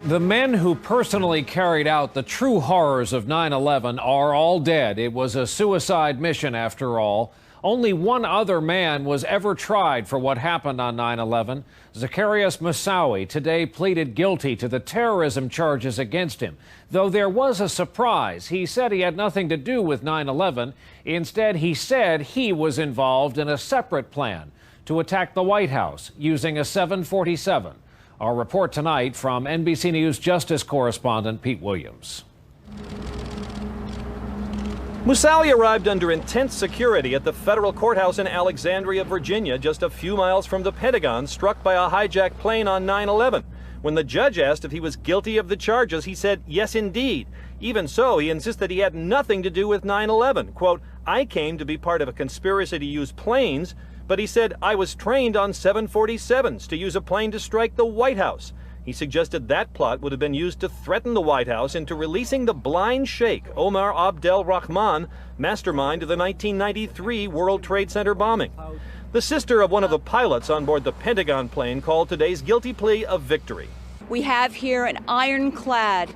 The men who personally carried out the true horrors of 9/11 are all dead. It was a suicide mission after all. Only one other man was ever tried for what happened on 9/11. Zacarias Moussaoui today pleaded guilty to the terrorism charges against him. Though there was a surprise. He said he had nothing to do with 9/11. Instead, he said he was involved in a separate plan to attack the White House using a 747. Our report tonight from NBC News Justice correspondent Pete Williams. Moussaoui arrived under intense security at the federal courthouse in Alexandria, Virginia, just a few miles from the Pentagon, struck by a hijacked plane on 9/11. When the judge asked if he was guilty of the charges, he said, yes, indeed. Even so, he insisted he had nothing to do with 9/11. Quote, I came to be part of a conspiracy to use planes, but he said, I was trained on 747s to use a plane to strike the White House. He suggested that plot would have been used to threaten the White House into releasing the blind sheikh, Omar Abdel Rahman, mastermind of the 1993 World Trade Center bombing. The sister of one of the pilots on board the Pentagon plane called today's guilty plea a victory. We have here an ironclad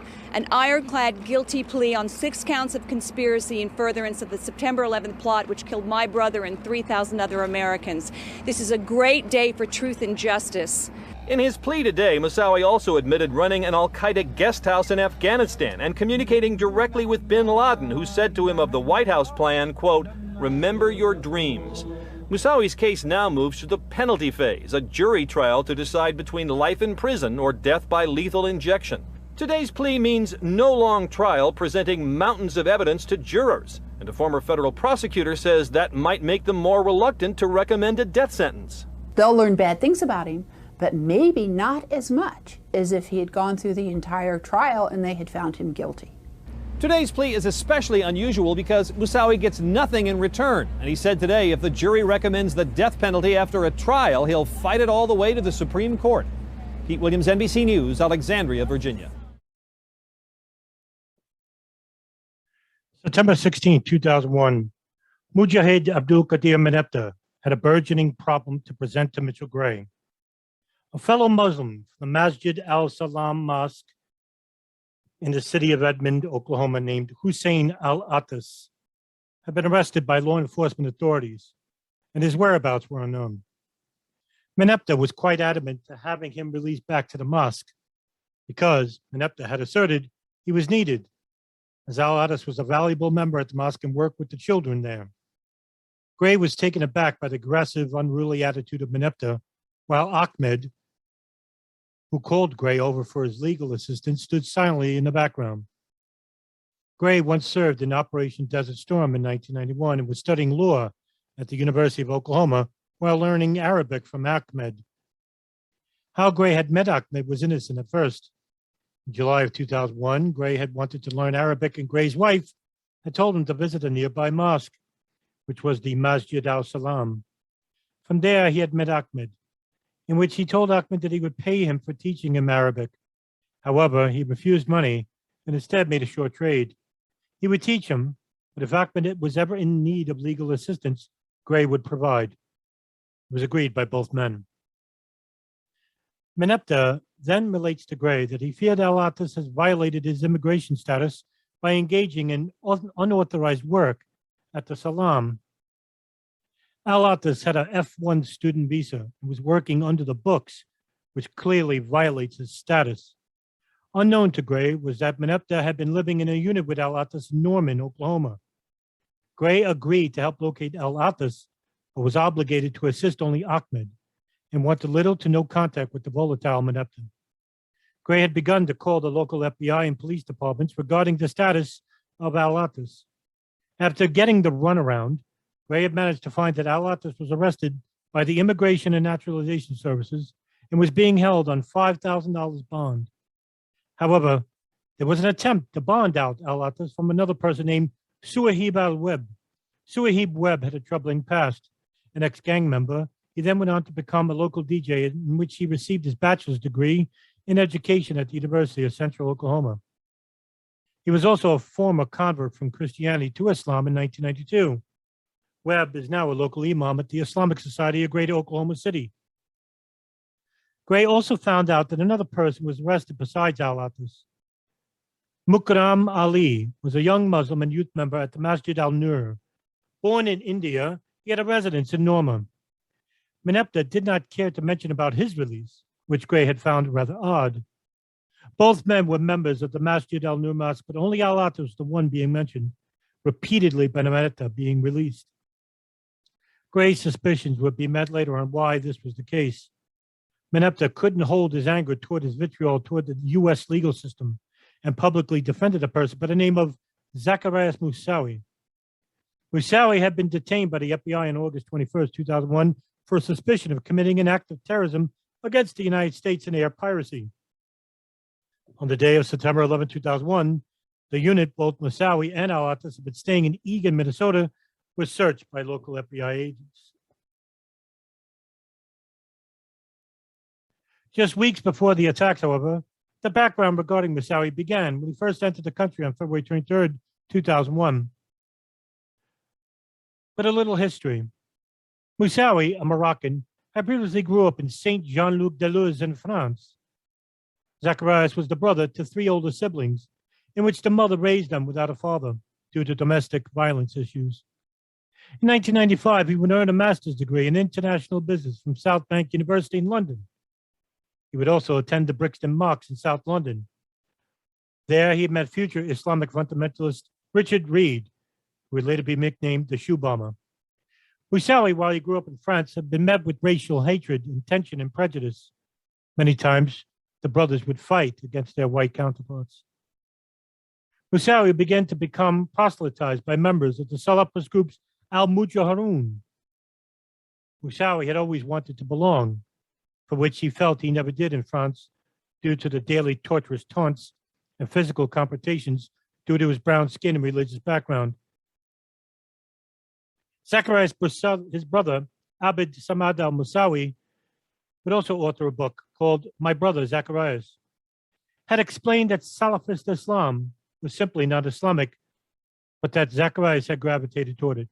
guilty plea on 6 counts of conspiracy in furtherance of the September 11th plot, which killed my brother and 3,000 other Americans. This is a great day for truth and justice. In his plea today, Moussaoui also admitted running an al-Qaeda guest house in Afghanistan and communicating directly with bin Laden, who said to him of the White House plan, quote, remember your dreams. Moussaoui's case now moves to the penalty phase, a jury trial to decide between life in prison or death by lethal injection. Today's plea means no long trial presenting mountains of evidence to jurors, and a former federal prosecutor says that might make them more reluctant to recommend a death sentence. They'll learn bad things about him, but maybe not as much as if he had gone through the entire trial and they had found him guilty. Today's plea is especially unusual because Moussaoui gets nothing in return. And he said today if the jury recommends the death penalty after a trial, he'll fight it all the way to the Supreme Court. Pete Williams, NBC News, Alexandria, Virginia. September 16, 2001, Mujahid Abdul Qadir Meneptah had a burgeoning problem to present to Mitchell Gray. A fellow Muslim from the Masjid al-Salam Mosque in the city of Edmond, Oklahoma, named Hussein al-Attas, had been arrested by law enforcement authorities, and his whereabouts were unknown. Meneptah was quite adamant to having him released back to the mosque because Meneptah had asserted he was needed, as al-Attas was a valuable member at the mosque and worked with the children there. Gray was taken aback by the aggressive, unruly attitude of Meneptah, while Ahmed, who called Gray over for his legal assistance, stood silently in the background. Gray once served in Operation Desert Storm in 1991 and was studying law at the University of Oklahoma while learning Arabic from Ahmed. How Gray had met Ahmed was innocent at first. In July of 2001, Gray had wanted to learn Arabic, and Gray's wife had told him to visit a nearby mosque, which was the Masjid al-Salam. From there, he had met Ahmed, in which he told Ahmed that he would pay him for teaching him Arabic. However, he refused money and instead made a short trade. He would teach him, but if Ahmed was ever in need of legal assistance, Gray would provide. It was agreed by both men. Meneptah then relates to Gray that he feared al-Attas has violated his immigration status by engaging in unauthorized work at the Salam. Al-Attas had a F1 student visa and was working under the books, which clearly violates his status. Unknown to Gray was that Meneptah had been living in a unit with Al-Attas in Norman, Oklahoma. Gray agreed to help locate Al-Attas, but was obligated to assist only Ahmed and wanted little to no contact with the volatile Meneptah. Gray had begun to call the local FBI and police departments regarding the status of Al-Attas. After getting the runaround, Gray had managed to find that al-Attas was arrested by the Immigration and Naturalization Services and was being held on $5,000 bond. However, there was an attempt to bond out al-Attas from another person named Suhaib al-Webb. Suhaib Webb had a troubling past. An ex-gang member, he then went on to become a local DJ in which he received his bachelor's degree in education at the University of Central Oklahoma. He was also a former convert from Christianity to Islam in 1992. Webb is now a local imam at the Islamic Society of Greater Oklahoma City. Gray also found out that another person was arrested besides al-Atas. Mukram Ali was a young Muslim and youth member at the Masjid al-Nur. Born in India, he had a residence in Norma. Meneptah did not care to mention about his release, which Gray had found rather odd. Both men were members of the Masjid al-Nur Mosque, but only al-Atas was the one being mentioned, repeatedly by Meneptah being released. Gray's suspicions would be met later on why this was the case. Meneptah couldn't hold his anger toward his vitriol toward the U.S. legal system and publicly defended a person by the name of Zacarias Moussaoui. Moussaoui had been detained by the FBI on August 21st, 2001 for suspicion of committing an act of terrorism against the United States and air piracy. On the day of September 11, 2001, the unit, both Moussaoui and al-Atas, had been staying in Eagan, Minnesota, was searched by local FBI agents. Just weeks before the attacks, however, the background regarding Moussaoui began when he first entered the country on February 23rd, 2001. But a little history. Moussaoui, a Moroccan, had previously grew up in Saint Jean-Luc de Luz in France. Zacarias was the brother to three older siblings, in which the mother raised them without a father due to domestic violence issues. In 1995, he would earn a master's degree in international business from South Bank University in London. He would also attend the Brixton Mosque in South London. There, he met future Islamic fundamentalist Richard Reed, who would later be nicknamed the Shoe Bomber. Moussaoui, while he grew up in France, had been met with racial hatred, tension, and prejudice. Many times, the brothers would fight against their white counterparts. Moussaoui began to become proselytized by members of the Salafist groups al-Mujahideen. Moussaoui had always wanted to belong, for which he felt he never did in France due to the daily torturous taunts and physical confrontations due to his brown skin and religious background. Zacarias, his brother, Abid Samad al-Moussaoui, would also author a book called My Brother Zacarias, had explained that Salafist Islam was simply not Islamic, but that Zacarias had gravitated toward it.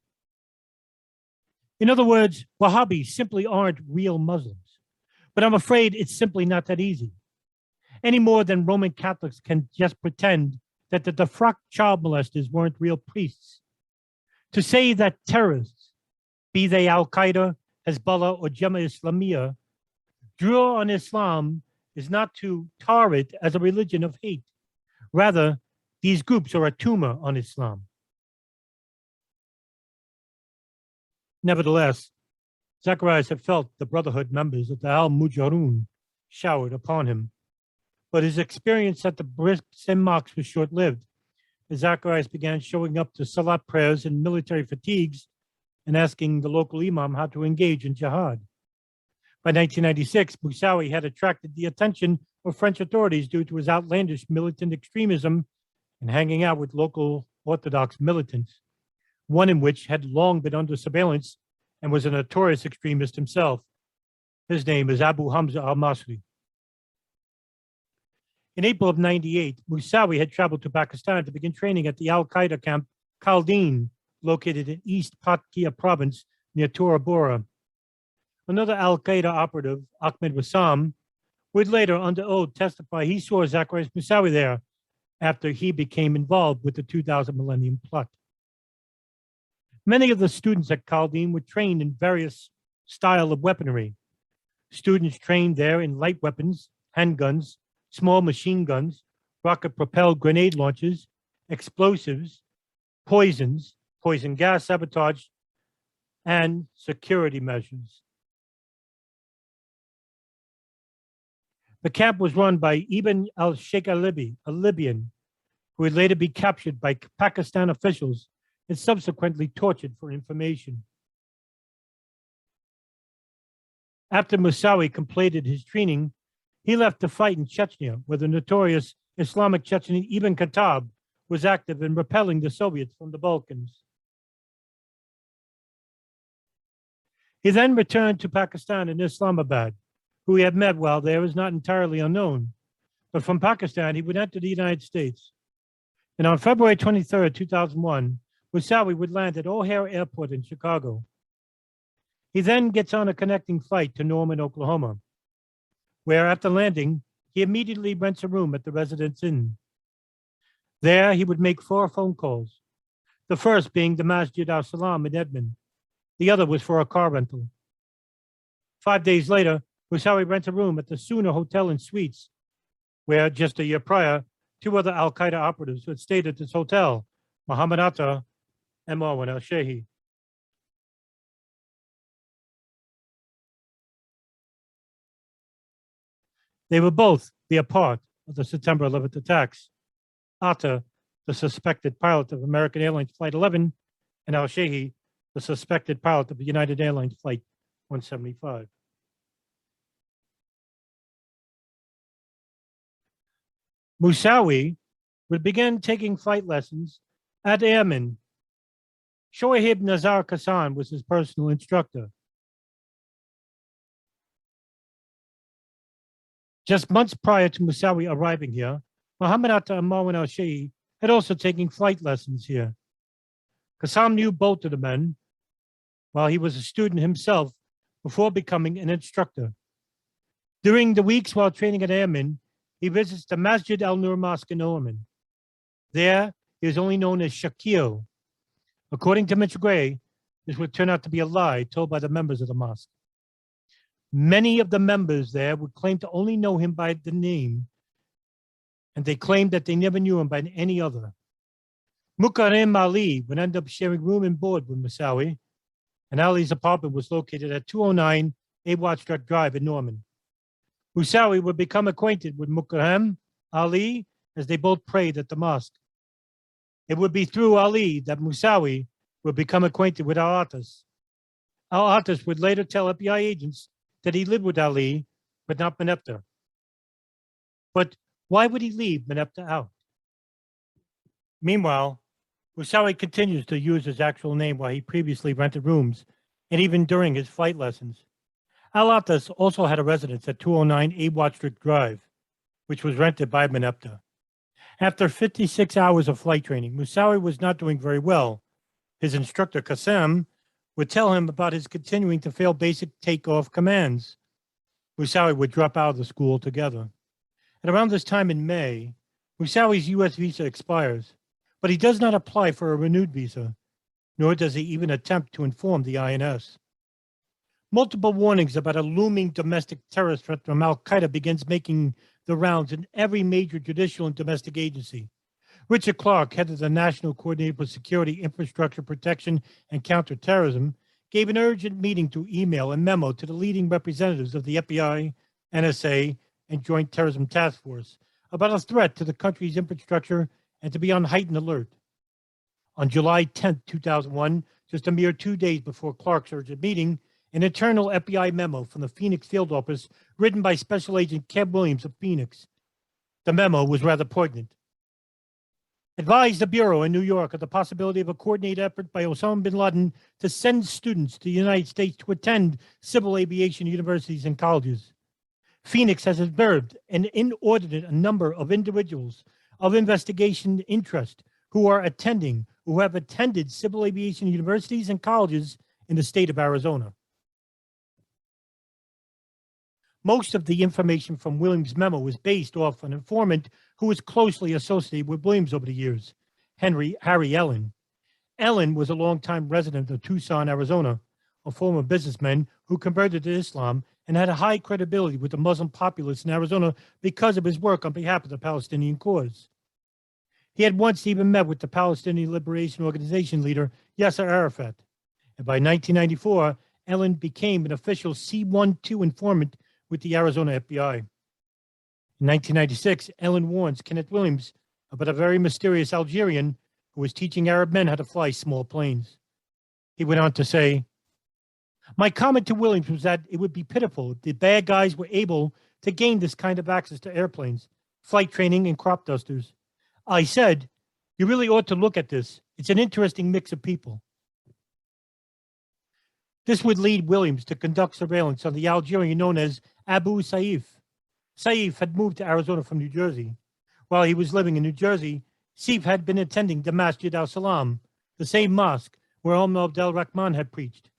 In other words, Wahhabis simply aren't real Muslims. But I'm afraid it's simply not that easy. Any more than Roman Catholics can just pretend that the defrocked child molesters weren't real priests. To say that terrorists, be they al-Qaeda, Hezbollah, or Jemaah Islamiyah, draw on Islam is not to tar it as a religion of hate. Rather, these groups are a tumor on Islam. Nevertheless, Zacarias had felt the Brotherhood members of the al-Mujahideen showered upon him. But his experience at the Brixton Mosque was short-lived, as Zacarias began showing up to salat prayers and military fatigues and asking the local imam how to engage in jihad. By 1996, Moussaoui had attracted the attention of French authorities due to his outlandish militant extremism and hanging out with local Orthodox militants, one in which had long been under surveillance and was a notorious extremist himself. His name is Abu Hamza al-Masri. In April of '98, Moussaoui had traveled to Pakistan to begin training at the al-Qaeda camp Khalden, located in East Patkia province near Tora Bora. Another al-Qaeda operative, Ahmed Wassam, would later under oath testify he saw Zacarias Moussaoui there after he became involved with the 2000 Millennium Plot. Many of the students at Khalden were trained in various styles of weaponry. Students trained there in light weapons, handguns, small machine guns, rocket-propelled grenade launchers, explosives, poisons, poison gas sabotage, and security measures. The camp was run by Ibn al-Sheikh al-Libi, a Libyan, who would later be captured by Pakistan officials and subsequently tortured for information. After Moussaoui completed his training, he left to fight in Chechnya, where the notorious Islamic Chechen Ibn Khattab was active in repelling the Soviets from the Balkans. He then returned to Pakistan and Islamabad. Who he had met while there is not entirely unknown, but from Pakistan, he would enter the United States. And on February 23rd, 2001, Moussaoui would land at O'Hare Airport in Chicago. He then gets on a connecting flight to Norman, Oklahoma. where after landing, he immediately rents a room at the Residence Inn. There, he would make 4 phone calls, the first being the Masjid al-Salam in Edmond. The other was for a car rental. 5 days later, Moussaoui rents a room at the Sooner Hotel and Suites, where just a year prior, 2 other al-Qaeda operatives had stayed at this hotel, Mohammed Atta and Marwan al-Shehi. They would both be a part of the September 11th attacks. Atta, the suspected pilot of American Airlines Flight 11, and al-Shehi, the suspected pilot of United Airlines Flight 175. Moussaoui would begin taking flight lessons at airmen. Shoaib Nazar Kassan was his personal instructor. Just months prior to Moussaoui arriving here, Mohammed Atta and Marwan al-Shehi had also taken flight lessons here. Qassam knew both of the men while he was a student himself before becoming an instructor. During the weeks while training at airmen, he visits the Masjid al-Nur Mosque in Oman. There, he is only known as Shakil. According to Mitchell Gray, this would turn out to be a lie told by the members of the mosque. Many of the members there would claim to only know him by the name, and they claimed that they never knew him by any other. Mukarrem Ali would end up sharing room and board with Moussaoui, and Ali's apartment was located at 209 Awad Drive in Norman. Moussaoui would become acquainted with Mukarrem Ali as they both prayed at the mosque. It would be through Ali that Moussaoui would become acquainted with Al-Attas. Al-Attas would later tell FBI agents that he lived with Ali, but not Meneptah. But why would he leave Meneptah out? Meanwhile, Moussaoui continues to use his actual name while he previously rented rooms, and even during his flight lessons. Al-Attas also had a residence at 209 Awad Drive, which was rented by Meneptah. After 56 hours of flight training, Moussaoui was not doing very well. His instructor, Qassam, would tell him about his continuing to fail basic takeoff commands. Moussaoui would drop out of the school altogether. At around this time in May, Moussaoui's U.S. visa expires, but he does not apply for a renewed visa, nor does he even attempt to inform the INS. Multiple warnings about a looming domestic terrorist threat from al-Qaeda begins making the rounds in every major judicial and domestic agency. Richard Clark, head of the National Coordinator for Security, Infrastructure Protection, and Counterterrorism, gave an urgent meeting through email and memo to the leading representatives of the FBI, NSA, and Joint Terrorism Task Force about a threat to the country's infrastructure and to be on heightened alert. On July 10, 2001, just a mere 2 days before Clark's urgent meeting, an internal FBI memo from the Phoenix field office written by Special Agent Keb Williams of Phoenix. The memo was rather poignant. Advised the Bureau in New York of the possibility of a coordinated effort by Osama bin Laden to send students to the United States to attend civil aviation universities and colleges. Phoenix has observed an inordinate number of individuals of investigation interest who have attended civil aviation universities and colleges in the state of Arizona. Most of the information from Williams' memo was based off an informant who was closely associated with Williams over the years, Harry Ellen. Ellen was a longtime resident of Tucson, Arizona, a former businessman who converted to Islam and had a high credibility with the Muslim populace in Arizona because of his work on behalf of the Palestinian cause. He had once even met with the Palestinian Liberation Organization leader, Yasser Arafat. And by 1994, Ellen became an official C-12 informant with the Arizona FBI. In 1996, Ellen warns Kenneth Williams about a very mysterious Algerian who was teaching Arab men how to fly small planes. He went on to say, "My comment to Williams was that it would be pitiful if the bad guys were able to gain this kind of access to airplanes, flight training, and crop dusters. I said, you really ought to look at this. It's an interesting mix of people." This would lead Williams to conduct surveillance on the Algerian known as Abu Saif. Saif had moved to Arizona from New Jersey. While he was living in New Jersey, Saif had been attending the Masjid al-Salam, the same mosque where Omar Abdel Rahman had preached.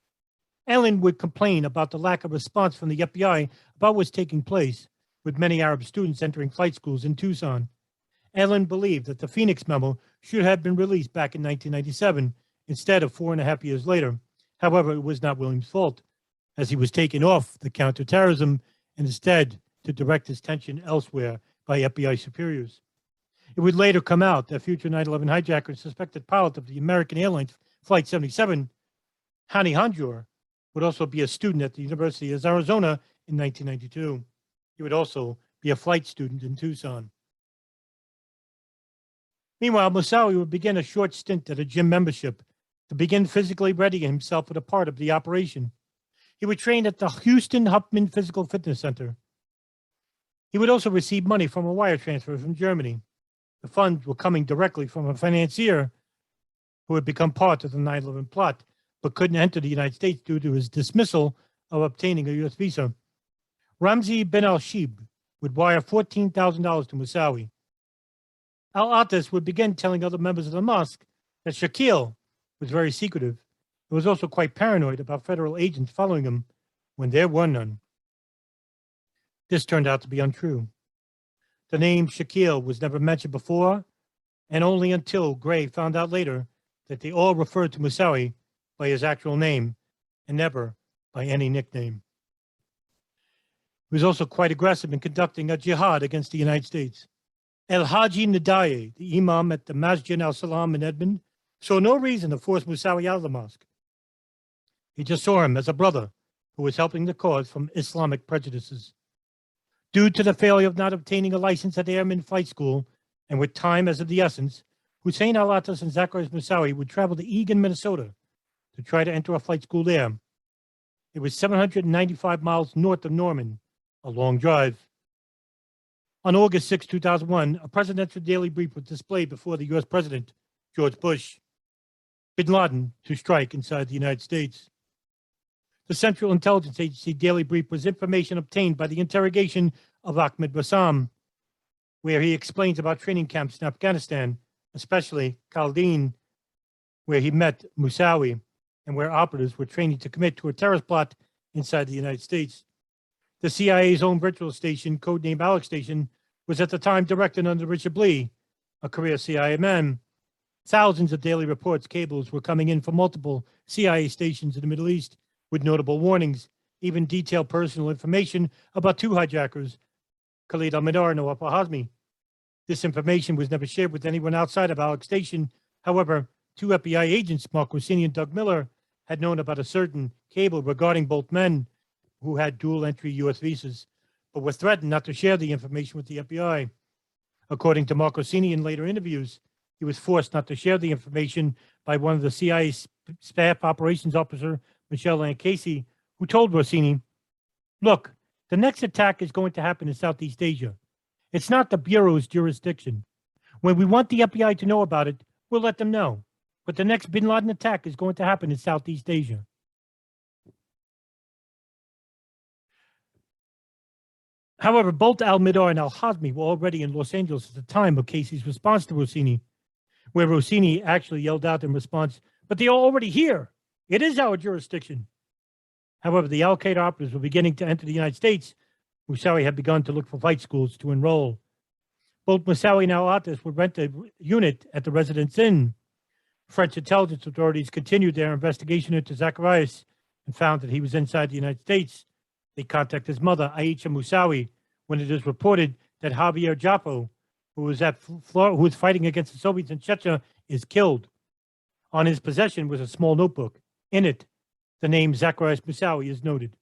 Ellen would complain about the lack of response from the FBI about what's taking place, with many Arab students entering flight schools in Tucson. Allen believed that the Phoenix memo should have been released back in 1997 instead of 4.5 years later. However, it was not Williams' fault, as he was taken off the counterterrorism and instead to direct his attention elsewhere by FBI superiors. It would later come out that future 9/11 hijacker and suspected pilot of the American Airlines Flight 77, Hani Hanjour, would also be a student at the University of Arizona in 1992. He would also be a flight student in Tucson. Meanwhile, Moussaoui would begin a short stint at a gym membership to begin physically readying himself for the part of the operation. He would train at the Houston Huffman Physical Fitness Center. He would also receive money from a wire transfer from Germany. The funds were coming directly from a financier who had become part of the 9/11 plot, but couldn't enter the United States due to his dismissal of obtaining a U.S. visa. Ramzi bin al-Shib would wire $14,000 to Moussaoui. Al-Attas would begin telling other members of the mosque that Shakil was very secretive and was also quite paranoid about federal agents following him when there were none. This turned out to be untrue. The name Shakil was never mentioned before, and only until Gray found out later that they all referred to Moussaoui by his actual name and never by any nickname. He was also quite aggressive in conducting a jihad against the United States. El-Haji Nadaye, the imam at the Masjid al-Salam in Edmond, saw no reason to force Moussaoui out of the mosque. He just saw him as a brother who was helping the cause from Islamic prejudices. Due to the failure of not obtaining a license at the Airman Flight School, and with time as of the essence, Hussein Al-Attas and Zacarias Moussaoui would travel to Eagan, Minnesota, to try to enter a flight school there. It was 795 miles north of Norman, a long drive. On August 6, 2001, a presidential daily brief was displayed before the U.S. President, George Bush, bin Laden to strike inside the United States. The Central Intelligence Agency daily brief was information obtained by the interrogation of Ahmed Bassam, where he explains about training camps in Afghanistan, especially Khalden, where he met Moussaoui, and where operatives were training to commit to a terrorist plot inside the United States. The CIA's own virtual station, codenamed Alex Station, was at the time directed under Richard Lee, a career CIA man. Thousands of daily reports cables were coming in from multiple CIA stations in the Middle East with notable warnings, even detailed personal information about two hijackers, Khalid al-Mihdhar and Nawaf al-Hazmi. This information was never shared with anyone outside of Alex Station. However, two FBI agents, Mark Rossini and Doug Miller, had known about a certain cable regarding both men who had dual-entry U.S. visas, but were threatened not to share the information with the FBI. According to Mark Rossini in later interviews, he was forced not to share the information by one of the CIA staff operations officer, Michelle Lancasey, who told Rossini, "Look, the next attack is going to happen in Southeast Asia. It's not the Bureau's jurisdiction. When we want the FBI to know about it, we'll let them know. But the next bin Laden attack is going to happen in Southeast Asia." However, both al-Mihdhar and al-Hazmi were already in Los Angeles at the time of Casey's response to Rossini, where Rossini actually yelled out in response, "But they are already here. It is our jurisdiction." However, the al-Qaeda operatives were beginning to enter the United States. Moussaoui had begun to look for flight schools to enroll. Both Moussaoui and Al-Attas would rent a unit at the Residence Inn. French intelligence authorities continued their investigation into Zacarias and found that he was inside the United States. They contacted his mother, Aisha Moussaoui, when it is reported that Javier Jaffo, who was fighting against the Soviets in Chechnya, is killed. On his possession was a small notebook. In it, the name Zacarias Moussaoui is noted.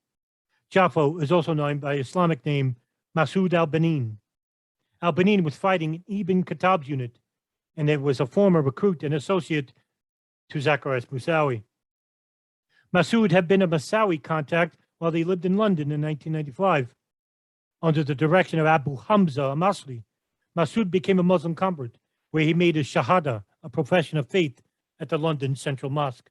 Jaffo is also known by Islamic name Masoud al-Banin. Al-Banin was fighting in Ibn Khattab's unit, and it was a former recruit and associate to Zacarias Moussaoui. Masoud had been a Moussaoui contact while they lived in London in 1995. Under the direction of Abu Hamza al-Masri, Masoud became a Muslim convert, where he made his Shahada, a profession of faith, at the London Central Mosque.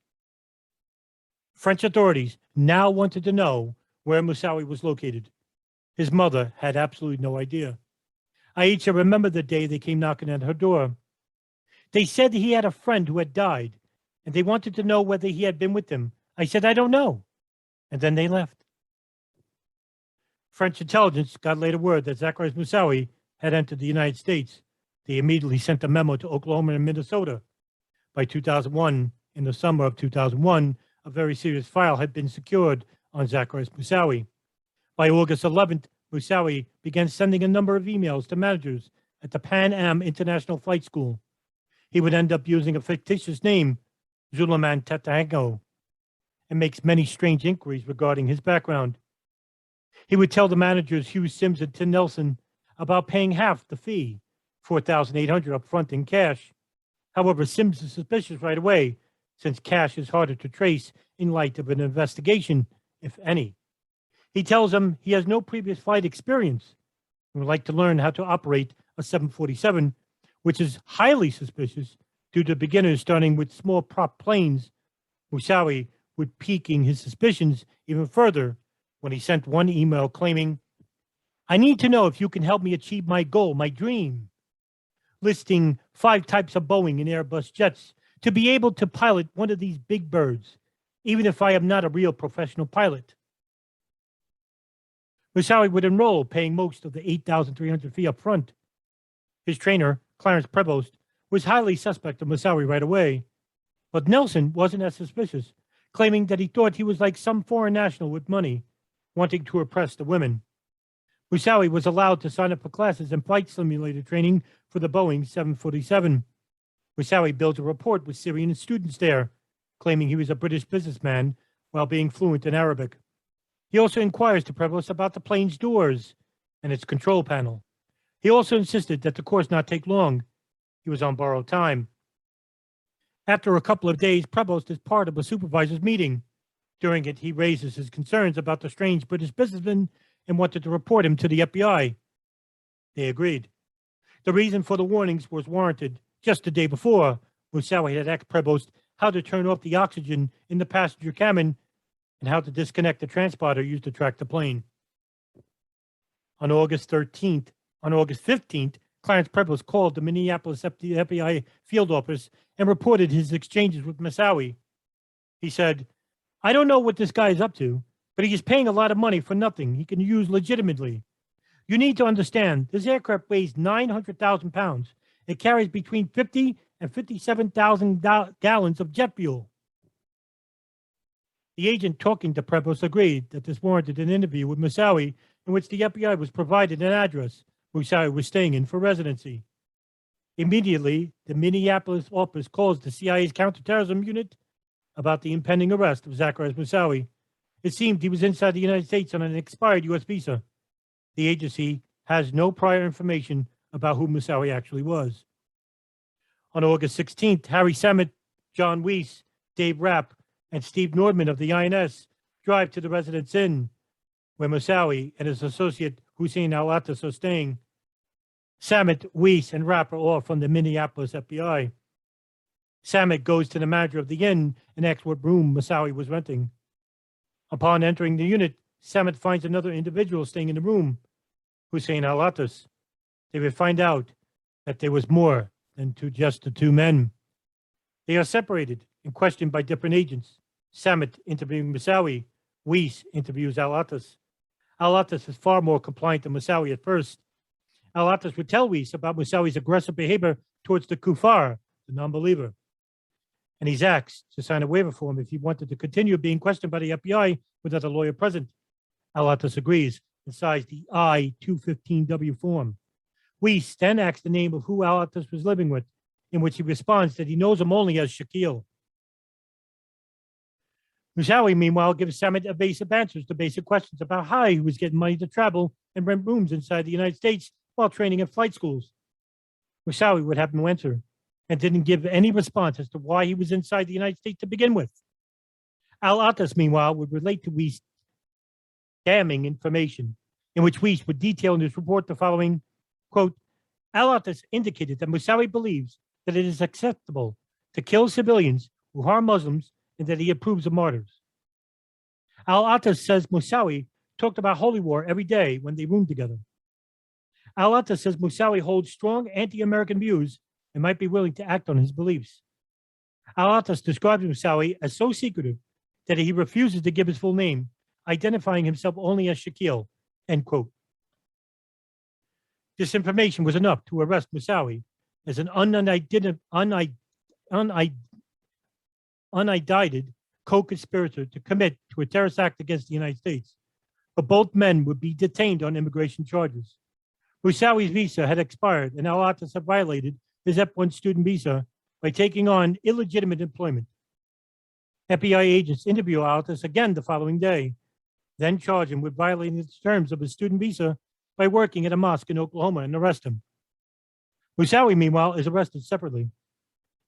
French authorities now wanted to know where Moussaoui was located. His mother had absolutely no idea. Aisha remembered the day they came knocking at her door. They said he had a friend who had died, and they wanted to know whether he had been with them. I said, "I don't know." And then they left. French intelligence got later word that Zacarias Moussaoui had entered the United States. They immediately sent a memo to Oklahoma and Minnesota. By 2001, in the summer of 2001, a very serious file had been secured on Zacarias Moussaoui. By August 11th, Moussaoui began sending a number of emails to managers at the Pan Am International Flight School. He would end up using a fictitious name, Zulaman Tatango, and makes many strange inquiries regarding his background. He would tell the managers Hugh Sims and Tim Nelson about paying half the fee, $4,800 up front in cash. However, Sims is suspicious right away, since cash is harder to trace in light of an investigation, if any. He tells them he has no previous flight experience and would like to learn how to operate a 747, which is highly suspicious due to beginners starting with small prop planes. Moussaoui would piquing his suspicions even further when he sent one email claiming, "I need to know if you can help me achieve my goal, my dream," listing 5 types of Boeing and Airbus jets to be able to pilot one of these big birds, even if I am not a real professional pilot. Moussaoui would enroll, paying most of the $8,300 fee up front. His trainer, Clarence Prevost, was highly suspect of Moussaoui right away, but Nelson wasn't as suspicious, claiming that he thought he was like some foreign national with money, wanting to oppress the women. Moussaoui was allowed to sign up for classes and flight simulator training for the Boeing 747. Moussaoui built a rapport with Syrian students there, claiming he was a British businessman while being fluent in Arabic. He also inquires to Prevost about the plane's doors and its control panel. He also insisted that the course not take long. He was on borrowed time. After a couple of days, Prevost is part of a supervisor's meeting. During it, he raises his concerns about the strange British businessman and wanted to report him to the FBI. They agreed. The reason for the warnings was warranted. Just the day before, Moussaoui had asked Prevost how to turn off the oxygen in the passenger cabin and how to disconnect the transponder used to track the plane. On August 15th, Clarence Prevost called the Minneapolis FBI field office and reported his exchanges with Moussaoui. He said, "I don't know what this guy is up to, but he is paying a lot of money for nothing he can use legitimately. You need to understand, this aircraft weighs 900,000 pounds. It carries between 50 and 57,000 gallons of jet fuel." The agent talking to Prevost agreed that this warranted an interview with Moussaoui, in which the FBI was provided an address Moussaoui was staying in for residency. Immediately, the Minneapolis office calls the CIA's counterterrorism unit about the impending arrest of Zacarias Moussaoui. It seemed he was inside the United States on an expired U.S. visa. The agency has no prior information about who Moussaoui actually was. On August 16th, Harry Sammet, John Weiss, Dave Rapp, and Steve Nordman of the INS drive to the Residence Inn, where Moussaoui and his associate Hussein al-Attas are staying. Sammet, Weiss, and Rapp are all from the Minneapolis FBI. Sammet goes to the manager of the inn and asks what room Moussaoui was renting. Upon entering the unit, Sammet finds another individual staying in the room, Hussein al-Attas. They would find out that there was more than just the 2 men. They are separated and questioned by different agents. Sammet interviewing Moussaoui, Weiss interviews al-Attas. Al-Attas is far more compliant than Moussaoui at first. Al-Attas would tell Weiss about Moussaoui's aggressive behavior towards the kuffar, the non-believer. And he's asked to sign a waiver form if he wanted to continue being questioned by the FBI without a lawyer present. Al-Attas agrees and signs the I-215W form. Weiss then asks the name of who Al-Attas was living with, in which he responds that he knows him only as Shaquille. Moussaoui, meanwhile, gives Sammet evasive answers to basic questions about how he was getting money to travel and rent rooms inside the United States while training at flight schools. Moussaoui would have no answer and didn't give any response as to why he was inside the United States to begin with. Al-Attas, meanwhile, would relate to Weiss damning information, in which Weiss would detail in his report the following, quote, Al-Attas indicated that Moussaoui believes that it is acceptable to kill civilians who harm Muslims and that he approves of martyrs. Al-Attas says Moussaoui talked about holy war every day when they roomed together. Al-Attas says Moussaoui holds strong anti-American views and might be willing to act on his beliefs. Al-Attas describes Moussaoui as so secretive that he refuses to give his full name, identifying himself only as Shaquille, end quote. This information was enough to arrest Moussaoui as an unindicted co-conspirator to commit to a terrorist act against the United States. But both men would be detained on immigration charges. Moussaoui's visa had expired, and al-Attas had violated his F1 student visa by taking on illegitimate employment. FBI agents interview al-Attas again the following day, then charge him with violating the terms of his student visa by working at a mosque in Oklahoma and arrest him. Moussaoui, meanwhile, is arrested separately.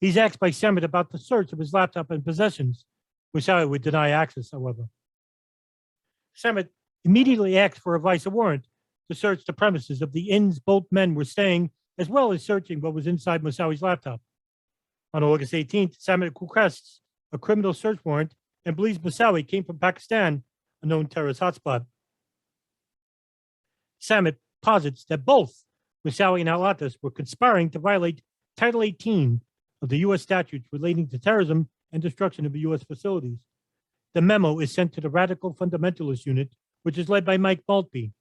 He's asked by Samet about the search of his laptop and possessions. Moussaoui would deny access, however. Samet immediately asked for a visa warrant to search the premises of the inns both men were staying, as well as searching what was inside Moussaoui's laptop. On August 18th, Samet requests a criminal search warrant and believes Moussaoui came from Pakistan, a known terrorist hotspot. Samet posits that both Moussaoui and al-Attas were conspiring to violate Title 18 of the U.S. statutes relating to terrorism and destruction of U.S. facilities. The memo is sent to the Radical Fundamentalist Unit, which is led by Mike Maltby.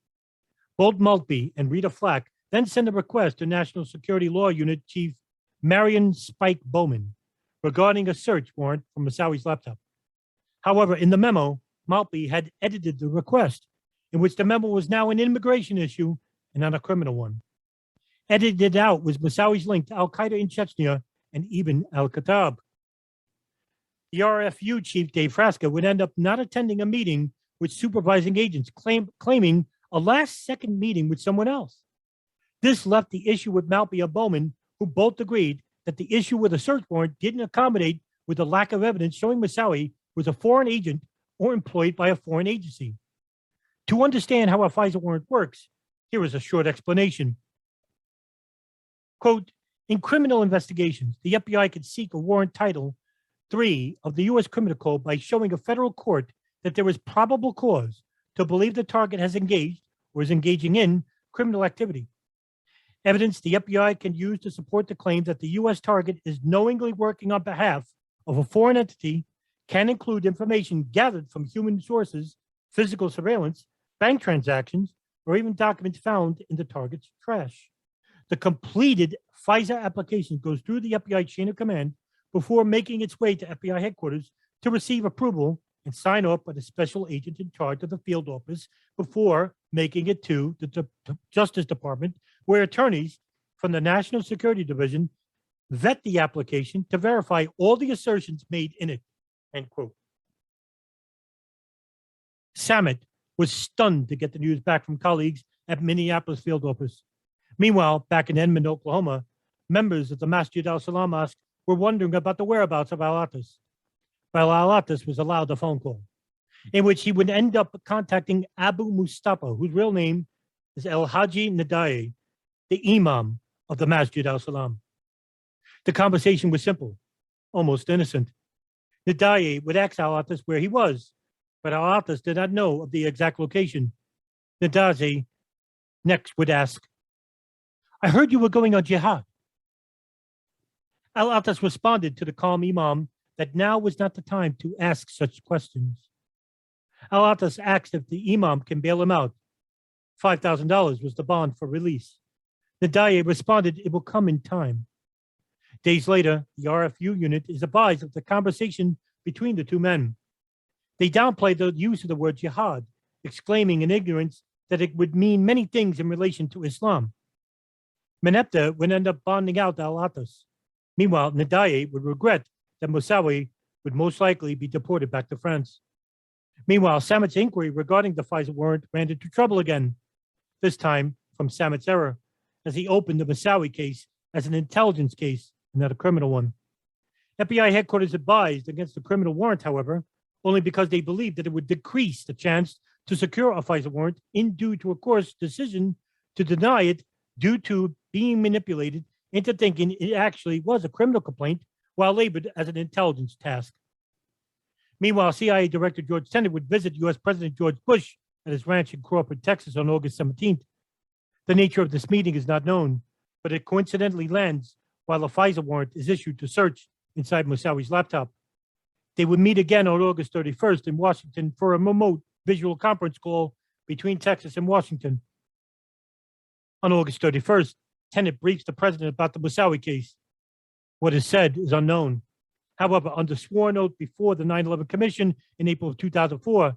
Both Maltby and Rita Flack then send a request to National Security Law Unit Chief Marion Spike Bowman regarding a search warrant for Moussaoui's laptop. However, in the memo, Maltby had edited the request, in which the memo was now an immigration issue and not a criminal one. Edited out was Moussaoui's link to al-Qaeda in Chechnya and even al-Qatab. The RFU chief, Dave Frasca, would end up not attending a meeting with supervising agents, claiming a last-second meeting with someone else. This left the issue with Maltby and Bowman, who both agreed that the issue with a search warrant didn't accommodate with the lack of evidence showing Moussaoui was a foreign agent or employed by a foreign agency. To understand how a FISA warrant works, here is a short explanation. Quote, in criminal investigations, the FBI can seek a warrant Title 3 of the U.S. Criminal Code by showing a federal court that there is probable cause to believe the target has engaged or is engaging in criminal activity. Evidence the FBI can use to support the claim that the U.S. target is knowingly working on behalf of a foreign entity can include information gathered from human sources, physical surveillance, bank transactions, or even documents found in the target's trash. The completed FISA application goes through the FBI chain of command before making its way to FBI headquarters to receive approval and sign off by the special agent in charge of the field office before making it to the Justice Department, where attorneys from the National Security Division vet the application to verify all the assertions made in it, end quote. Samet was stunned to get the news back from colleagues at Minneapolis field office. Meanwhile, back in Edmond, Oklahoma, members of the Masjid al-Salam Mosque were wondering about the whereabouts of al-Attas. While al-Attas was allowed a phone call, in which he would end up contacting Abu Mustafa, whose real name is El Haji Nadaye, the Imam of the Masjid al-Salam. The conversation was simple, almost innocent. Nadaye would ask al-Attas where he was, but al-Attas did not know of the exact location. Nadaye next would ask, I heard you were going on jihad. Al-Attas responded to the calm Imam that now was not the time to ask such questions. Al-Attas asked if the Imam can bail him out. $5,000 was the bond for release. Nadaye responded, it will come in time. Days later, the RFU unit is advised of the conversation between the two men. They downplayed the use of the word jihad, exclaiming in ignorance that it would mean many things in relation to Islam. Meneptah would end up bonding out al-Attas. Meanwhile, Nadaye would regret that Moussaoui would most likely be deported back to France. Meanwhile, Samet's inquiry regarding the FISA warrant ran into trouble again, this time from Samet's error, as he opened the Moussaoui case as an intelligence case and not a criminal one. FBI headquarters advised against the criminal warrant, however, only because they believed that it would decrease the chance to secure a FISA warrant in due to a court's decision to deny it due to being manipulated into thinking it actually was a criminal complaint while labeled as an intelligence task. Meanwhile, CIA Director George Tenet would visit U.S. President George Bush at his ranch in Crawford, Texas on August 17th. The nature of this meeting is not known, but it coincidentally lands while a FISA warrant is issued to search inside Moussaoui's laptop. They would meet again on August 31st in Washington for a remote visual conference call between Texas and Washington. On August 31st, Tenet briefs the president about the Moussaoui case. What is said is unknown. However, under sworn oath before the 9/11 Commission in April of 2004,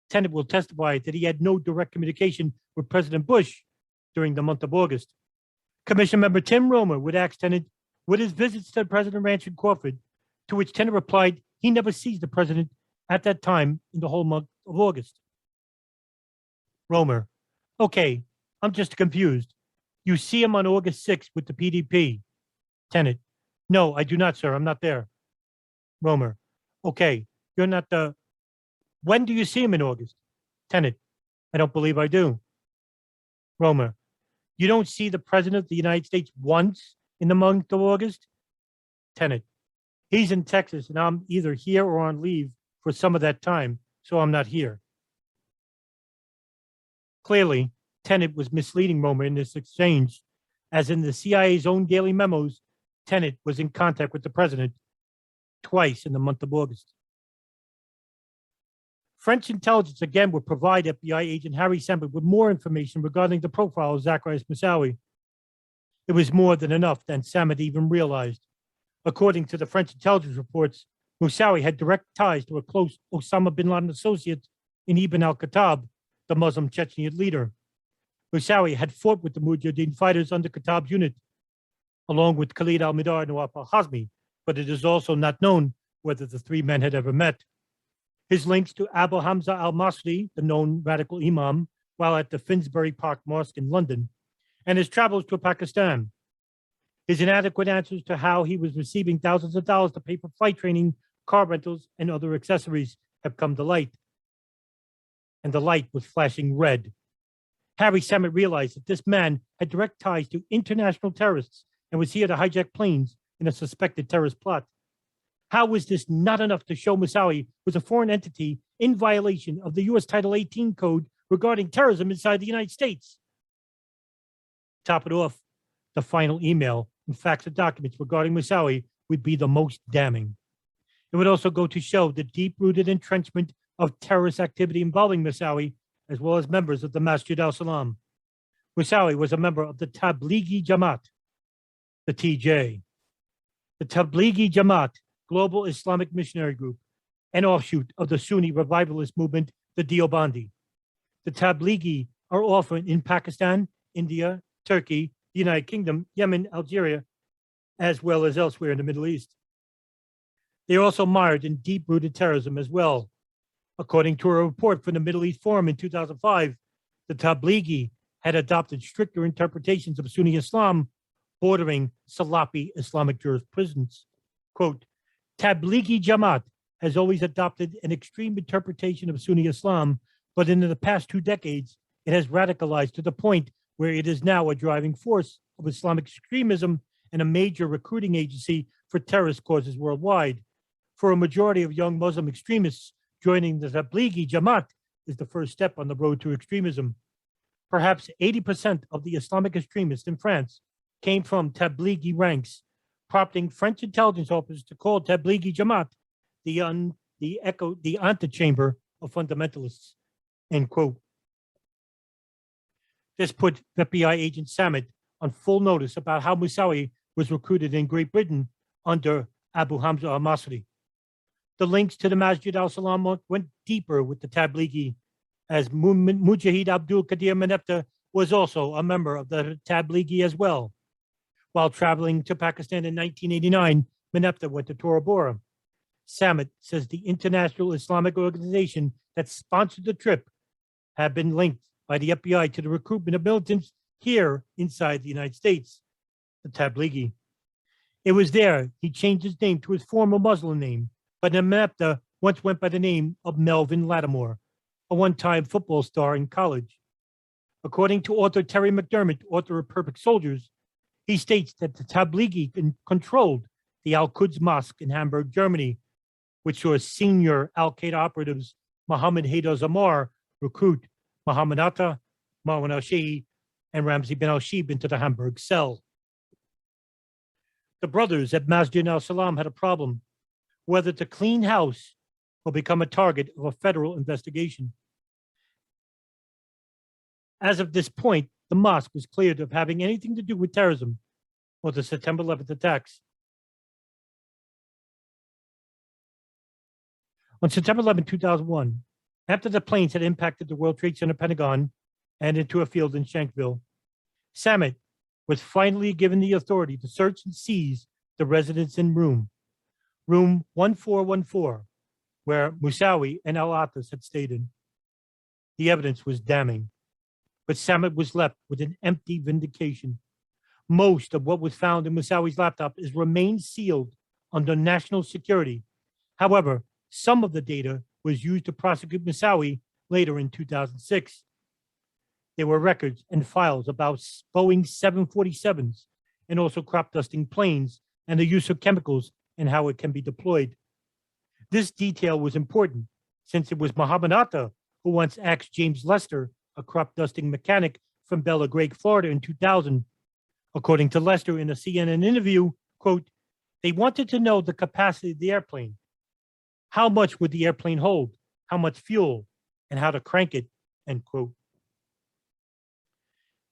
Tenet will testify that he had no direct communication with President Bush during the month of August. Commission member Tim Romer would ask Tenet what his visits to the President Ranch in Crawford, to which Tenet replied he never sees the president at that time in the whole month of August. Romer: okay, I'm just confused. You see him on August 6th with the PDP. Tenet: no, I do not, sir. I'm not there. Romer: okay, you're not the... When do you see him in August? Tenet: I don't believe I do. Romer: you don't see the President of the United States once in the month of August? Tenet: he's in Texas and I'm either here or on leave for some of that time, so I'm not here. Clearly, Tenet was misleading Romer in this exchange, as in the CIA's own daily memos, Tenet was in contact with the president twice in the month of August. French intelligence again would provide FBI agent Harry Samit with more information regarding the profile of Zacarias Moussaoui. It was more than enough than Samit even realized. According to the French intelligence reports, Moussaoui had direct ties to a close Osama bin Laden associate in Ibn al-Khattab, the Muslim Chechen leader. Moussaoui had fought with the Mujahideen fighters under Khattab's unit, along with Khalid al-Midar and Nawaf al-Hazmi, but it is also not known whether the three men had ever met. His links to Abu Hamza al-Masri, the known radical imam, while at the Finsbury Park Mosque in London, and his travels to Pakistan. His inadequate answers to how he was receiving thousands of dollars to pay for flight training, car rentals, and other accessories have come to light. And the light was flashing red. Harry Samit realized that this man had direct ties to international terrorists and was here to hijack planes in a suspected terrorist plot. How was this not enough to show Moussaoui was a foreign entity in violation of the U.S. Title 18 code regarding terrorism inside the United States? Top it off, the final email and facts and documents regarding Moussaoui would be the most damning. It would also go to show the deep-rooted entrenchment of terrorist activity involving Moussaoui, as well as members of the Masjid al-Salam. Moussaoui was a member of the Tablighi Jamaat, the TJ. The Tablighi Jamaat, global Islamic missionary group, an offshoot of the Sunni revivalist movement, the Deobandi. The Tablighi are often in Pakistan, India, Turkey, the United Kingdom, Yemen, Algeria, as well as elsewhere in the Middle East. They are also mired in deep-rooted terrorism as well. According to a report from the Middle East Forum in 2005, the Tablighi had adopted stricter interpretations of Sunni Islam, bordering Salafi Islamic jurisprudence. Quote, Tablighi Jamaat has always adopted an extreme interpretation of Sunni Islam, but in the past 2 decades, it has radicalized to the point where it is now a driving force of Islamic extremism and a major recruiting agency for terrorist causes worldwide. For a majority of young Muslim extremists, joining the Tablighi Jamaat is the first step on the road to extremism. Perhaps 80% of the Islamic extremists in France came from Tablighi ranks, prompting French intelligence officers to call Tablighi Jamaat the antechamber of fundamentalists, end quote. This put FBI agent Samit on full notice about how Moussaoui was recruited in Great Britain under Abu Hamza al-Masri. The links to the Masjid al-Salam went deeper with the Tablighi, as Mujahid Abdul Qadir Menepta was also a member of the Tablighi as well. While traveling to Pakistan in 1989, Menepta went to Tora Bora. Samit says the international Islamic organization that sponsored the trip had been linked by the FBI to the recruitment of militants here inside the United States, the Tablighi. It was there he changed his name to his former Muslim name, but Menepta once went by the name of Melvin Lattimore, a one-time football star in college. According to author Terry McDermott, author of Perfect Soldiers, he states that the Tablighi controlled the Al-Quds Mosque in Hamburg, Germany, which saw senior Al-Qaeda operatives Mohammed Haydar Zamar recruit Mohammed Atta, Marwan al-Shehi, and Ramzi bin al-Shib into the Hamburg cell. The brothers at Masjid al-Salam had a problem, whether to clean house or become a target of a federal investigation. As of this point, the mosque was cleared of having anything to do with terrorism or the September 11th attacks. On September 11, 2001, after the planes had impacted the World Trade Center Pentagon and into a field in Shankville, Samet was finally given the authority to search and seize the residence in room 1414, where Moussaoui and al-Attas had stayed in. The evidence was damning, but Samet was left with an empty vindication. Most of what was found in Moussaoui's laptop is remained sealed under national security. However, some of the data was used to prosecute Moussaoui later in 2006. There were records and files about Boeing 747s and also crop dusting planes and the use of chemicals and how it can be deployed. This detail was important since it was Muhammad Atta who once asked James Lester, a crop dusting mechanic from Bella Craig, Florida in 2000. According to Lester in a CNN interview, quote, "They wanted to know the capacity of the airplane. How much would the airplane hold? How much fuel? And how to crank it," end quote.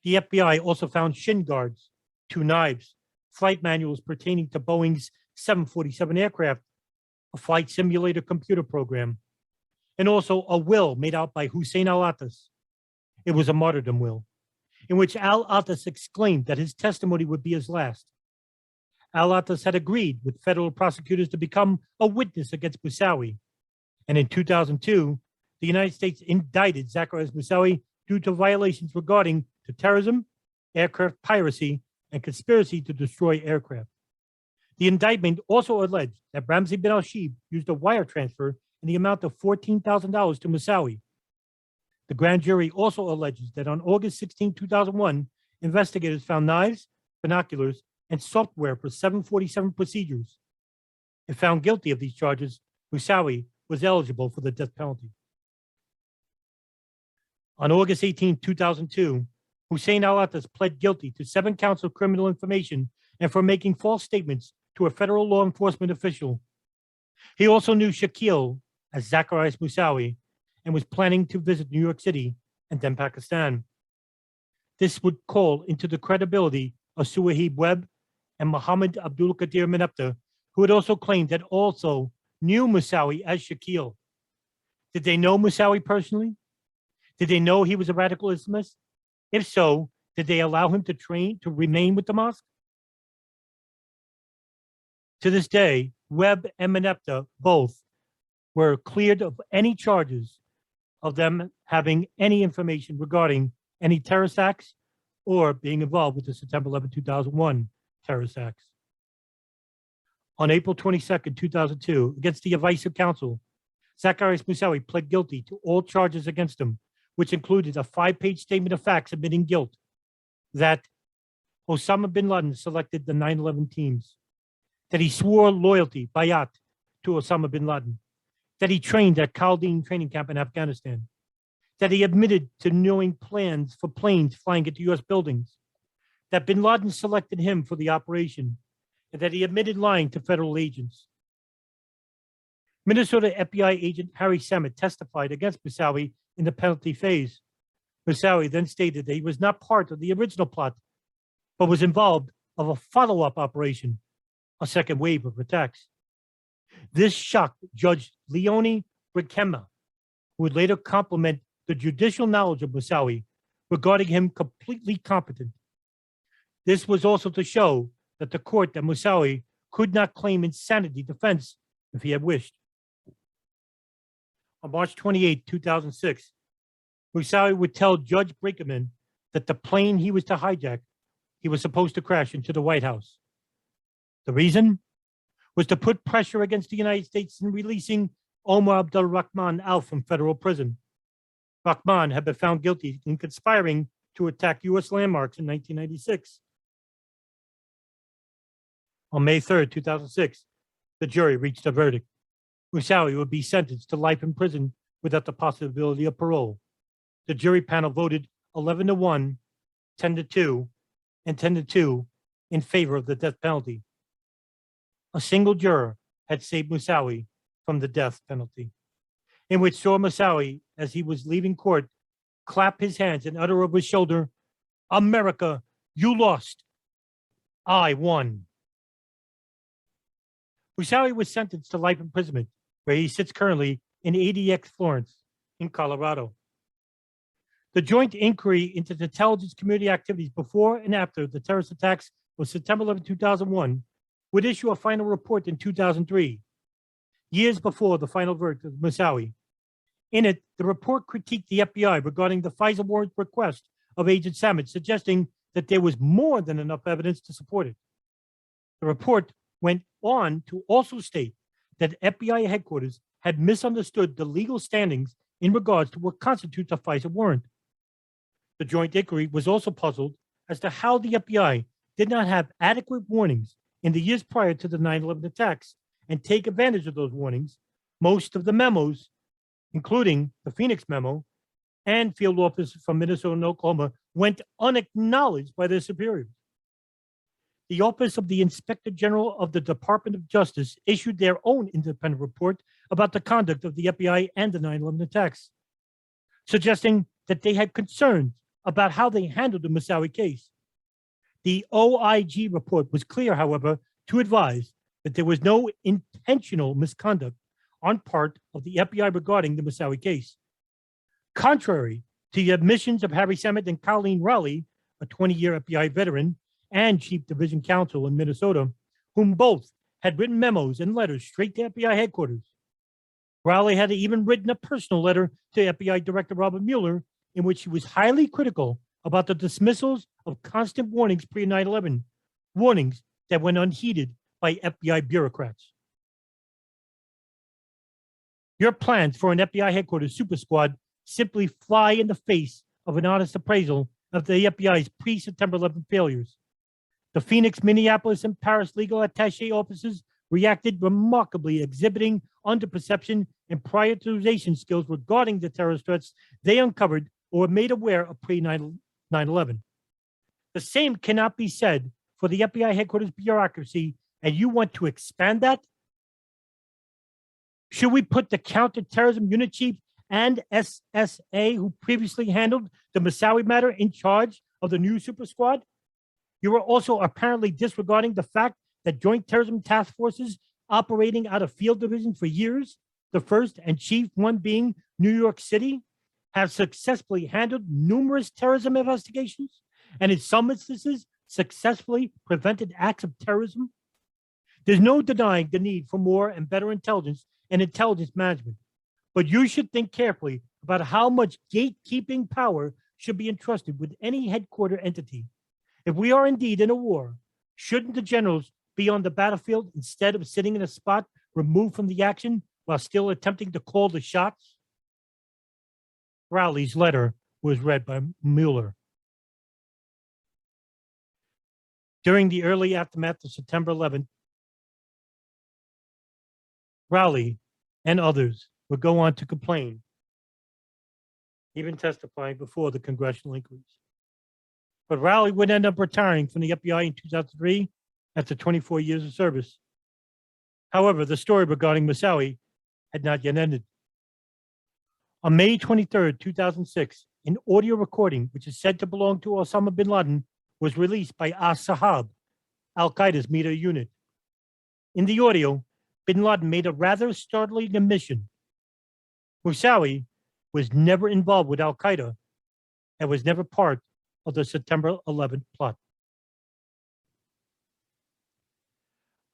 The FBI also found shin guards, 2 knives, flight manuals pertaining to Boeing's 747 aircraft, a flight simulator computer program, and also a will made out by Hussein al-Attas. It was a martyrdom will, in which al-Attas exclaimed that his testimony would be his last. Al-Attas had agreed with federal prosecutors to become a witness against Moussaoui, and in 2002, the United States indicted Zacarias Moussaoui due to violations regarding to terrorism, aircraft piracy, and conspiracy to destroy aircraft. The indictment also alleged that Ramzi bin al-Shibh used a wire transfer in the amount of $14,000 to Moussaoui. The grand jury also alleges that on August 16, 2001, investigators found knives, binoculars, and software for 747 procedures. If found guilty of these charges, Moussaoui was eligible for the death penalty. On August 18, 2002, Hussein al-Attas pled guilty to 7 counts of criminal information and for making false statements to a federal law enforcement official. He also knew Shakil as Zacarias Moussaoui and was planning to visit New York City and then Pakistan. This would call into the credibility of Suhaib Webb and Mohammed Abdul Qadir Menepta, who had also claimed that also knew Moussaoui as Shakil. Did they know Moussaoui personally? Did they know he was a radical Islamist? If so, did they allow him to remain with the mosque? To this day, Webb and Menepta both were cleared of any charges of them having any information regarding any terrorist acts or being involved with the September 11, 2001 terrorist acts. On April 22, 2002, against the advice of counsel, Zacarias Moussaoui pled guilty to all charges against him, which included a 5-page statement of facts admitting guilt, that Osama bin Laden selected the 9/11 teams, that he swore loyalty, bayat, to Osama bin Laden, that he trained at Khalden training camp in Afghanistan, that he admitted to knowing plans for planes flying into U.S. buildings, that bin Laden selected him for the operation, and that he admitted lying to federal agents. Minnesota FBI agent Harry Samet testified against Moussaoui in the penalty phase. Moussaoui then stated that he was not part of the original plot, but was involved of a follow-up operation, a second wave of attacks. This shocked Judge Leonie Brinkema, who would later compliment the judicial knowledge of Moussaoui, regarding him completely competent. This was also to show that the court that Moussaoui could not claim insanity defense if he had wished. On March 28, 2006, Moussaoui would tell Judge Brinkman that the plane he was to hijack, he was supposed to crash into the White House. The reason was to put pressure against the United States in releasing Omar Abdul Rahman out from federal prison. Rahman had been found guilty in conspiring to attack U.S. landmarks in 1996. On May 3, 2006, the jury reached a verdict. Moussaoui would be sentenced to life in prison without the possibility of parole. The jury panel voted 11-1, 10-2, and 10-2 in favor of the death penalty. A single juror had saved Moussaoui from the death penalty, in which saw Moussaoui as he was leaving court clap his hands and utter over his shoulder, "America, you lost. I won." Moussaoui was sentenced to life imprisonment, where he sits currently in ADX Florence in Colorado. The joint inquiry into the intelligence community activities before and after the terrorist attacks of September 11, 2001 would issue a final report in 2003, years before the final verdict of Moussaoui. In it, the report critiqued the FBI regarding the FISA warrant request of Agent Samad, suggesting that there was more than enough evidence to support it. The report went on to also state that FBI headquarters had misunderstood the legal standings in regards to what constitutes a FISA warrant. The joint inquiry was also puzzled as to how the FBI did not have adequate warnings in the years prior to the 9/11 attacks and take advantage of those warnings. Most of the memos, including the Phoenix memo and field officers from Minnesota and Oklahoma, went unacknowledged by their superiors. The Office of the Inspector General of the Department of Justice issued their own independent report about the conduct of the FBI and the 9/11 attacks, suggesting that they had concerns about how they handled the Moussaoui case. The OIG report was clear, however, to advise that there was no intentional misconduct on part of the FBI regarding the Moussaoui case. Contrary to the admissions of Harry Samad and Colleen Rowley, a 20-year FBI veteran and chief division counsel in Minnesota, whom both had written memos and letters straight to FBI headquarters. Rowley had even written a personal letter to FBI Director Robert Mueller in which he was highly critical about the dismissals of constant warnings pre-9/11, warnings that went unheeded by FBI bureaucrats. Your plans for an FBI headquarters super squad simply fly in the face of an honest appraisal of the FBI's pre-September 11 failures. The Phoenix, Minneapolis, and Paris legal attaché offices reacted remarkably, exhibiting underperception and prioritization skills regarding the terrorist threats they uncovered or were made aware of pre-9/11. The same cannot be said for the FBI headquarters bureaucracy, and you want to expand that? Should we put the counterterrorism unit chief and SSA, who previously handled the Moussaoui matter, in charge of the new super squad? You are also apparently disregarding the fact that joint terrorism task forces operating out of field divisions for years, the first and chief one being New York City, have successfully handled numerous terrorism investigations and in some instances successfully prevented acts of terrorism. There's no denying the need for more and better intelligence and intelligence management, but you should think carefully about how much gatekeeping power should be entrusted with any headquarter entity. If we are indeed in a war, shouldn't the generals be on the battlefield instead of sitting in a spot removed from the action while still attempting to call the shots? Rowley's letter was read by Mueller. During the early aftermath of September 11th, Rowley and others would go on to complain, even testifying before the congressional inquiries. But Rowley would end up retiring from the FBI in 2003 after 24 years of service. However, the story regarding Moussaoui had not yet ended. On May 23rd, 2006, an audio recording, which is said to belong to Osama bin Laden, was released by As-Sahab, al-Qaeda's media unit. In the audio, bin Laden made a rather startling admission. Moussaoui was never involved with al-Qaeda and was never part of the September 11th plot.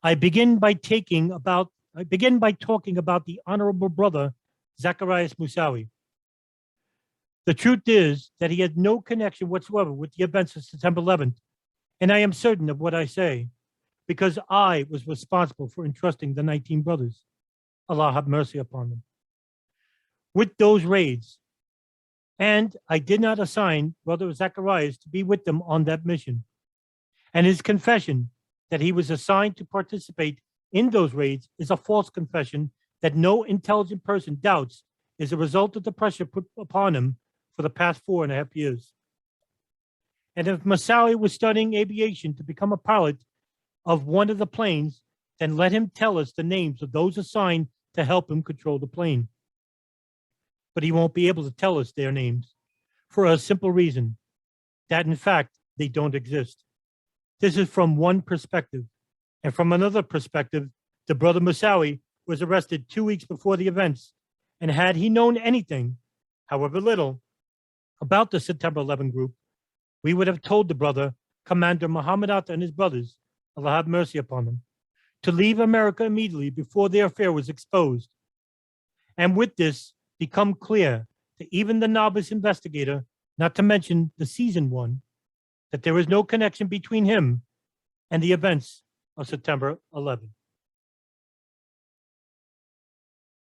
I begin by talking about the honorable brother, Zacarias Moussaoui. The truth is that he had no connection whatsoever with the events of September 11th, and I am certain of what I say because I was responsible for entrusting the 19 brothers, Allah have mercy upon them, with those raids, and I did not assign Brother Zacarias to be with them on that mission. And his confession that he was assigned to participate in those raids is a false confession that no intelligent person doubts is a result of the pressure put upon him for the past 4.5 years. And if Moussaoui was studying aviation to become a pilot of one of the planes, then let him tell us the names of those assigned to help him control the plane. But he won't be able to tell us their names, for a simple reason, that in fact, they don't exist. This is from one perspective. And from another perspective, the brother Moussaoui was arrested 2 weeks before the events. And had he known anything, however little, about the September 11 group, we would have told the brother, Commander Muhammad Atta and his brothers, Allah have mercy upon them, to leave America immediately before their affair was exposed. And with this, become clear to even the novice investigator, not to mention the seasoned one, that there is no connection between him and the events of September 11.